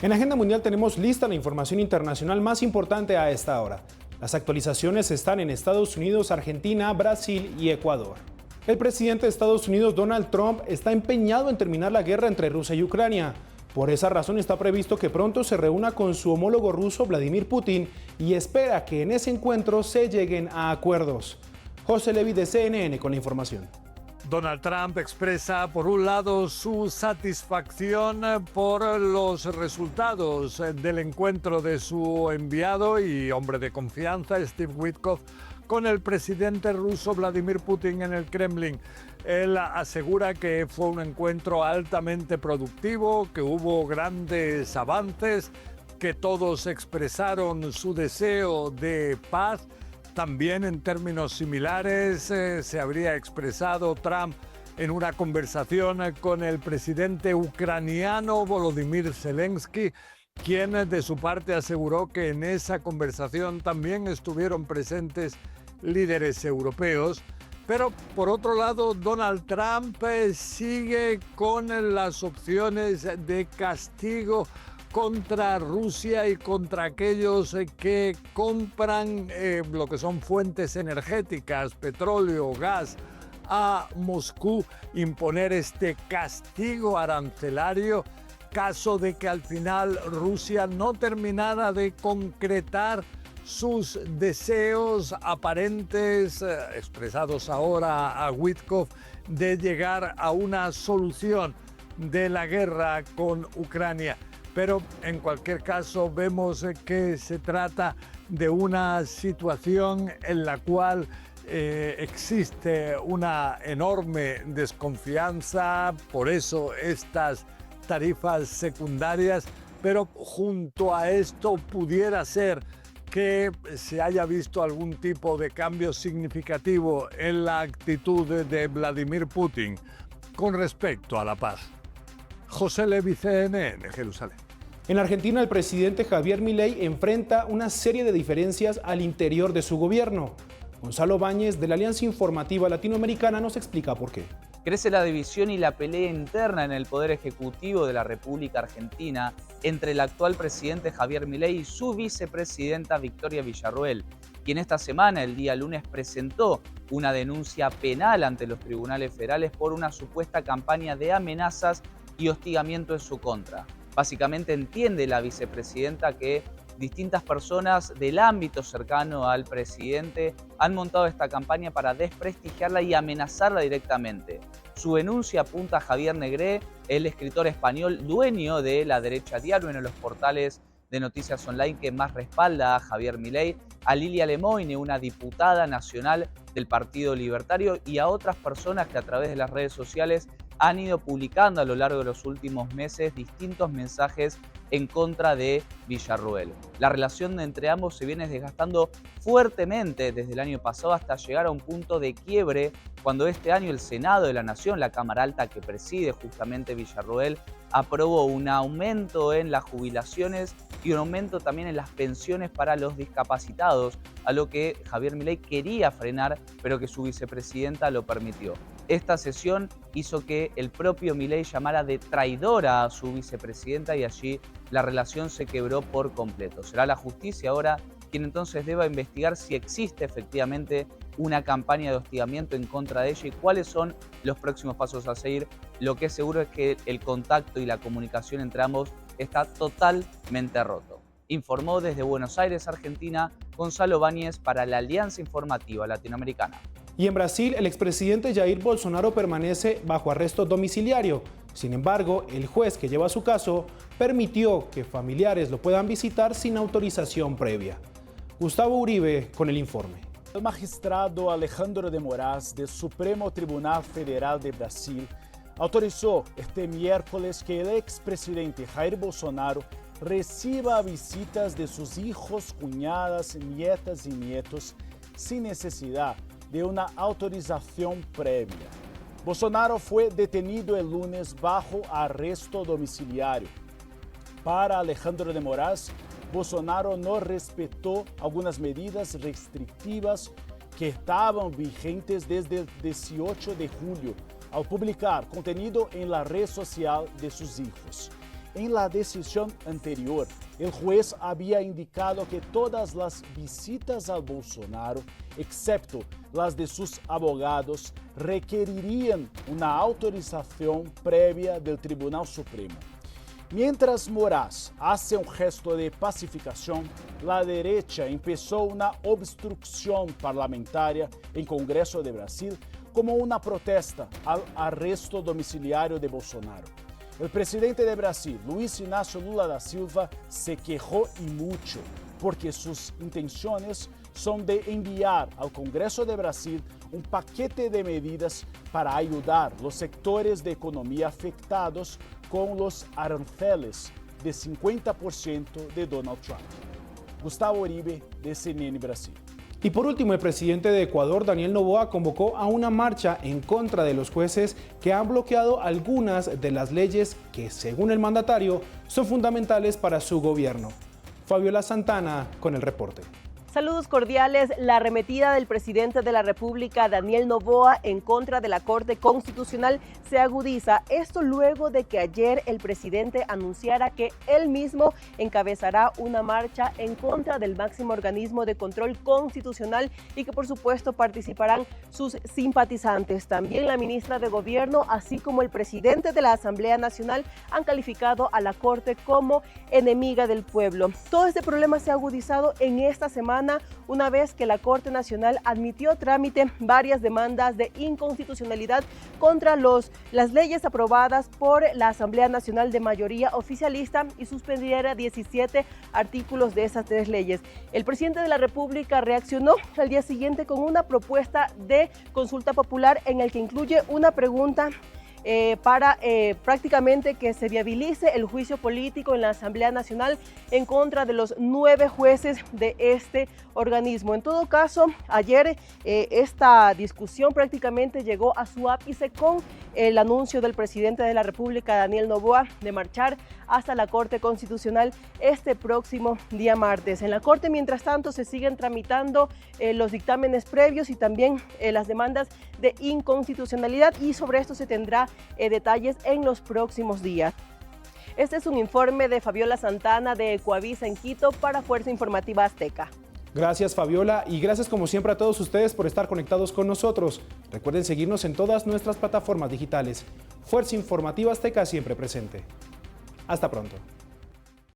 En Agenda Mundial tenemos lista la información internacional más importante a esta hora. Las actualizaciones están en Estados Unidos, Argentina, Brasil y Ecuador. El presidente de Estados Unidos, Donald Trump, está empeñado en terminar la guerra entre Rusia y Ucrania. Por esa razón está previsto que pronto se reúna con su homólogo ruso, Vladimir Putin, y espera que en ese encuentro se lleguen a acuerdos. José Levi de CNN con la información. Donald Trump expresa, por un lado, su satisfacción por los resultados del encuentro de su enviado y hombre de confianza, Steve Witkoff, con el presidente ruso Vladimir Putin en el Kremlin. Él asegura que fue un encuentro altamente productivo, que hubo grandes avances, que todos expresaron su deseo de paz. También en términos similares se habría expresado Trump en una conversación con el presidente ucraniano Volodymyr Zelensky, quien de su parte aseguró que en esa conversación también estuvieron presentes líderes europeos. Pero por otro lado, Donald Trump sigue con las opciones de castigo contra Rusia y contra aquellos que compran lo que son fuentes energéticas, petróleo, gas, a Moscú, imponer este castigo arancelario, caso de que al final Rusia no terminara de concretar sus deseos aparentes, expresados ahora a Witkoff, de llegar a una solución de la guerra con Ucrania. Pero en cualquier caso vemos que se trata de una situación en la cual existe una enorme desconfianza, por eso estas tarifas secundarias, pero junto a esto pudiera ser que se haya visto algún tipo de cambio significativo en la actitud de Vladimir Putin con respecto a la paz. José Levi, CNN, Jerusalén. En Argentina, el presidente Javier Milei enfrenta una serie de diferencias al interior de su gobierno. Gonzalo Báñez, de la Alianza Informativa Latinoamericana, nos explica por qué. Crece la división y la pelea interna en el Poder Ejecutivo de la República Argentina entre el actual presidente Javier Milei y su vicepresidenta Victoria Villarruel, quien esta semana, el día lunes, presentó una denuncia penal ante los tribunales federales por una supuesta campaña de amenazas y hostigamiento en su contra. Básicamente entiende la vicepresidenta que distintas personas del ámbito cercano al presidente han montado esta campaña para desprestigiarla y amenazarla directamente. Su denuncia apunta a Javier Negré, el escritor español dueño de La Derecha Diario, uno de los portales de noticias online que más respalda a Javier Milei, a Lilia Lemoyne, una diputada nacional del Partido Libertario, y a otras personas que a través de las redes sociales han ido publicando a lo largo de los últimos meses distintos mensajes en contra de Villarruel. La relación entre ambos se viene desgastando fuertemente desde el año pasado hasta llegar a un punto de quiebre cuando este año el Senado de la Nación, la Cámara Alta que preside justamente Villarruel, aprobó un aumento en las jubilaciones y un aumento también en las pensiones para los discapacitados, a lo que Javier Milei quería frenar, pero que su vicepresidenta lo permitió. Esta sesión hizo que el propio Milei llamara de traidora a su vicepresidenta y allí la relación se quebró por completo. Será la justicia ahora quien entonces deba investigar si existe efectivamente una campaña de hostigamiento en contra de ella y cuáles son los próximos pasos a seguir. Lo que es seguro es que el contacto y la comunicación entre ambos está totalmente roto. Informó desde Buenos Aires, Argentina, Gonzalo Báñez para la Alianza Informativa Latinoamericana. Y en Brasil, el expresidente Jair Bolsonaro permanece bajo arresto domiciliario. Sin embargo, el juez que lleva su caso permitió que familiares lo puedan visitar sin autorización previa. Gustavo Uribe con el informe. El magistrado Alejandro de Moraes del Supremo Tribunal Federal de Brasil autorizó este miércoles que el expresidente Jair Bolsonaro reciba visitas de sus hijos, cuñadas, nietas y nietos sin necesidad de una autorización previa. Bolsonaro fue detenido el lunes bajo arresto domiciliario. Para Alejandro de Moraes, Bolsonaro no respetó algunas medidas restrictivas que estaban vigentes desde el 18 de julio al publicar contenido en la red social de sus hijos. En la decisión anterior, el juez había indicado que todas las visitas al Bolsonaro, excepto las de sus abogados, requerirían una autorización previa del Tribunal Supremo. Mientras Moraes hace un gesto de pacificación, la derecha empezó una obstrucción parlamentaria en Congreso de Brasil como una protesta al arresto domiciliario de Bolsonaro. El presidente de Brasil, Luiz Inácio Lula da Silva, se quejó y mucho porque sus intenciones son de enviar al Congreso de Brasil un paquete de medidas para ayudar los sectores de economía afectados con los aranceles de 50% de Donald Trump. Gustavo Uribe, de CNN Brasil. Y por último, el presidente de Ecuador, Daniel Noboa, convocó a una marcha en contra de los jueces que han bloqueado algunas de las leyes que, según el mandatario, son fundamentales para su gobierno. Fabiola Santana con el reporte. Saludos cordiales. La arremetida del presidente de la República, Daniel Noboa, en contra de la Corte Constitucional se agudiza. Esto luego de que ayer el presidente anunciara que él mismo encabezará una marcha en contra del máximo organismo de control constitucional y que por supuesto participarán sus simpatizantes. También la ministra de Gobierno, así como el presidente de la Asamblea Nacional, han calificado a la Corte como enemiga del pueblo. Todo este problema se ha agudizado en esta semana, una vez que la Corte Nacional admitió a trámite varias demandas de inconstitucionalidad contra las leyes aprobadas por la Asamblea Nacional de mayoría oficialista y suspendiera 17 artículos de esas 3 leyes. El presidente de la República reaccionó al día siguiente con una propuesta de consulta popular en el que incluye una pregunta para prácticamente que se viabilice el juicio político en la Asamblea Nacional en contra de los 9 jueces de este organismo. En todo caso, ayer esta discusión prácticamente llegó a su ápice con el anuncio del presidente de la República, Daniel Noboa, de marchar hasta la Corte Constitucional este próximo día martes. En la Corte, mientras tanto, se siguen tramitando los dictámenes previos y también las demandas de inconstitucionalidad, y sobre esto se tendrá detalles en los próximos días. Este es un informe de Fabiola Santana de Ecoavisa en Quito para Fuerza Informativa Azteca. Gracias, Fabiola, y gracias como siempre a todos ustedes por estar conectados con nosotros. Recuerden seguirnos en todas nuestras plataformas digitales. Fuerza Informativa Azteca siempre presente. Hasta pronto.